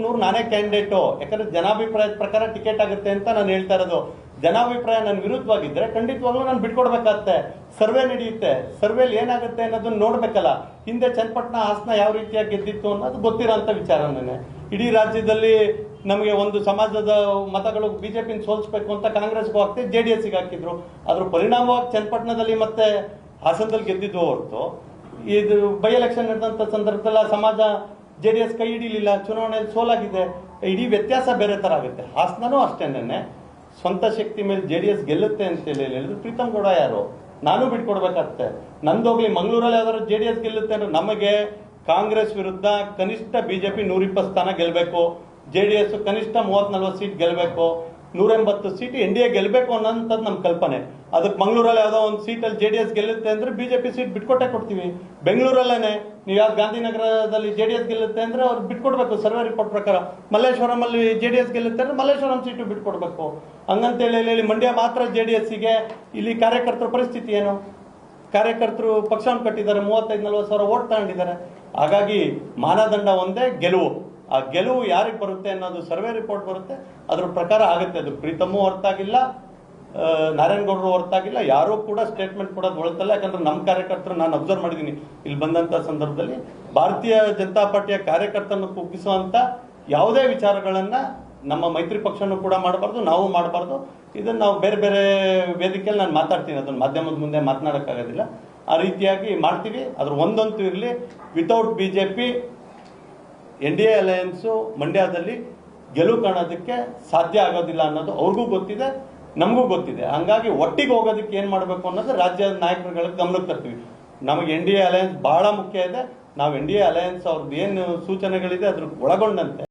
ನೂರು ನಾನೇ ಕ್ಯಾಂಡಿಡೇಟು, ಯಾಕಂದ್ರೆ ಜನಾಭಿಪ್ರಾಯದ ಪ್ರಕಾರ ಟಿಕೆಟ್ ಆಗುತ್ತೆ ಅಂತ ನಾನು ಹೇಳ್ತಾ ಇರೋದು. ಜನಾಭಿಪ್ರಾಯ ನನ್ನ ವಿರುದ್ಧವಾಗಿದ್ದರೆ ಖಂಡಿತವಾಗ್ಲೂ ನಾನು ಬಿಟ್ಕೊಡ್ಬೇಕಾಗತ್ತೆ. ಸರ್ವೆ ನಡೆಯುತ್ತೆ, ಸರ್ವೇಲಿ ಏನಾಗುತ್ತೆ ಅನ್ನೋದನ್ನ ನೋಡ್ಬೇಕಲ್ಲ. ಹಿಂದೆ ಚನ್ನಪಟ್ಟಣ ಹಾಸನ ಯಾವ ರೀತಿಯಾಗಿ ಗೆದ್ದಿತ್ತು ಅನ್ನೋದು ಗೊತ್ತಿರೋಂಥ ವಿಚಾರನೇ. ಇಡೀ ರಾಜ್ಯದಲ್ಲಿ ನಮಗೆ ಒಂದು ಸಮಾಜದ ಮತಗಳು ಬಿಜೆಪಿನ ಸೋಲಿಸ್ಬೇಕು ಅಂತ ಕಾಂಗ್ರೆಸ್ಗೂ ಹಾಕ್ತಿದ್ದು, JDSಗೆ ಹಾಕಿದ್ರು. ಅದ್ರ ಪರಿಣಾಮವಾಗಿ ಚನ್ನಪಟ್ಟಣದಲ್ಲಿ ಮತ್ತೆ ಹಾಸನದಲ್ಲಿ ಗೆದ್ದಿದ್ದು ಹೊರತು ಇದು ಬೈ ಎಲೆಕ್ಷನ್ ನಡೆದಂಥ ಸಂದರ್ಭದಲ್ಲಿ ಸಮಾಜ JDS ಕೈ ಹಿಡಿಲಿಲ್ಲ, ಚುನಾವಣೆಯಲ್ಲಿ ಸೋಲಾಗಿದೆ. ಇಡೀ ವ್ಯತ್ಯಾಸ ಬೇರೆ ಥರ ಆಗುತ್ತೆ. ಹಾಸನನೂ ಅಷ್ಟೇನೆ, ಸ್ವಂತ ಶಕ್ತಿ ಮೇಲೆ JDS ಗೆಲ್ಲುತ್ತೆ ಅಂತೇಳಿ ಹೇಳಿದ್ರು. ಪ್ರೀತಮ್ ಗೌಡ ಯಾರು? ನಾನು ಬಿಟ್ಕೊಡ್ಬೇಕಾಗತ್ತೆ. ನಂದೋಗ್ಲಿ ಮಂಗಳೂರಲ್ಲಿ ಯಾವ್ದಾದ್ರು JDS ಗೆಲ್ಲುತ್ತೆ ಅಂದ್ರೆ ನಮಗೆ ಕಾಂಗ್ರೆಸ್ ವಿರುದ್ಧ ಕನಿಷ್ಠ BJP 120 ಸ್ಥಾನ ಗೆಲ್ಲಬೇಕು, JDS ಕನಿಷ್ಠ 30-40 ಸೀಟ್ ಗೆಲ್ಲಬೇಕು, 180 ಸೀಟ್ NDA ಗೆಲ್ಲಬೇಕು ಅನ್ನೋಂಥದ್ದು ನಮ್ಮ ಕಲ್ಪನೆ. ಅದಕ್ಕೆ ಮಂಗಳೂರಲ್ಲಿ ಯಾವುದೋ ಒಂದು ಸೀಟಲ್ಲಿ JDS ಗೆಲ್ಲುತ್ತೆ ಅಂದರೆ BJP ಸೀಟ್ ಬಿಟ್ಕೊಟ್ಟೆ ಕೊಡ್ತೀವಿ. ಬೆಂಗಳೂರಲ್ಲೇ ನೀವು ಯಾವ ಗಾಂಧಿನಗರದಲ್ಲಿ JDS ಗೆಲ್ಲುತ್ತೆ ಅಂದರೆ ಅವ್ರು ಬಿಟ್ಕೊಡ್ಬೇಕು. ಸರ್ವೆ ರಿಪೋರ್ಟ್ ಪ್ರಕಾರ ಮಲ್ಲೇಶ್ವರಮಲ್ಲಿ JDS ಗೆಲ್ಲುತ್ತೆ ಅಂದರೆ ಮಲ್ಲೇಶ್ವರಂ ಸೀಟು ಬಿಟ್ಕೊಡ್ಬೇಕು. ಹಂಗಂತೇಳಿ ಹೇಳಿ ಮಂಡ್ಯ ಮಾತ್ರ JDSಗೆ. ಇಲ್ಲಿ ಕಾರ್ಯಕರ್ತರ ಪರಿಸ್ಥಿತಿ ಏನು? ಕಾರ್ಯಕರ್ತರು ಪಕ್ಷವನ್ನು ಕಟ್ಟಿದ್ದಾರೆ, 35-40 ಸಾವಿರ ಓಟ್ ತಗೊಂಡಿದ್ದಾರೆ. ಹಾಗಾಗಿ ಮಾನದಂಡ ಒಂದೇ, ಗೆಲುವು. ಆ ಗೆಲುವು ಯಾರಿಗೆ ಬರುತ್ತೆ ಅನ್ನೋದು ಸರ್ವೆ ರಿಪೋರ್ಟ್ ಬರುತ್ತೆ, ಅದ್ರ ಪ್ರಕಾರ ಆಗುತ್ತೆ. ಅದು ಪ್ರೀತಮೂ ಹೊರತಾಗಿಲ್ಲ, ನಾರಾಯಣಗೌಡರು ಹೊರತಾಗಿಲ್ಲ, ಯಾರೂ ಕೂಡ ಸ್ಟೇಟ್ಮೆಂಟ್ ಕೊಡೋದು ಹೊರತಲ್ಲ. ಯಾಕಂದ್ರೆ ನಮ್ಮ ಕಾರ್ಯಕರ್ತರು ನಾನು ಅಬ್ಸರ್ವ್ ಮಾಡಿದ್ದೀನಿ ಇಲ್ಲಿ ಬಂದಂಥ ಸಂದರ್ಭದಲ್ಲಿ, ಭಾರತೀಯ ಜನತಾ ಪಾರ್ಟಿಯ ಕಾರ್ಯಕರ್ತರನ್ನು ಕುಗ್ಗಿಸುವಂಥ ಯಾವುದೇ ವಿಚಾರಗಳನ್ನು ನಮ್ಮ ಮೈತ್ರಿ ಪಕ್ಷನೂ ಕೂಡ ಮಾಡಬಾರ್ದು, ನಾವು ಮಾಡಬಾರ್ದು. ಇದನ್ನು ನಾವು ಬೇರೆ ಬೇರೆ ವೇದಿಕೆಯಲ್ಲಿ ನಾನು ಮಾತಾಡ್ತೀನಿ, ಅದನ್ನು ಮಾಧ್ಯಮದ ಮುಂದೆ ಮಾತನಾಡೋಕ್ಕಾಗೋದಿಲ್ಲ. ಆ ರೀತಿಯಾಗಿ ಮಾಡ್ತೀವಿ. ಅದ್ರ ಒಂದಂತೂ ಇರಲಿ, ವಿತೌಟ್ BJP NDA ಅಲಯನ್ಸು ಮಂಡ್ಯದಲ್ಲಿ ಗೆಲುವು ಕಾಣೋದಕ್ಕೆ ಸಾಧ್ಯ ಆಗೋದಿಲ್ಲ ಅನ್ನೋದು ಅವ್ರಿಗೂ ಗೊತ್ತಿದೆ, ನಮಗೂ ಗೊತ್ತಿದೆ. ಹಂಗಾಗಿ ಒಟ್ಟಿಗೆ ಹೋಗೋದಕ್ಕೆ ಏನು ಮಾಡಬೇಕು ಅನ್ನೋದು ರಾಜ್ಯದ ನಾಯಕರುಗಳಿಗೆ ಗಮನಕ್ಕೆ ತರ್ತೀವಿ. ನಮಗೆ NDA ಅಲಯನ್ಸ್ ಬಹಳ ಮುಖ್ಯ ಇದೆ. ನಾವು NDA ಅಲಯನ್ಸ್ ಅವ್ರದ್ದು ಏನು ಸೂಚನೆಗಳಿದೆ ಅದ್ರ ಒಳಗೊಂಡಂತೆ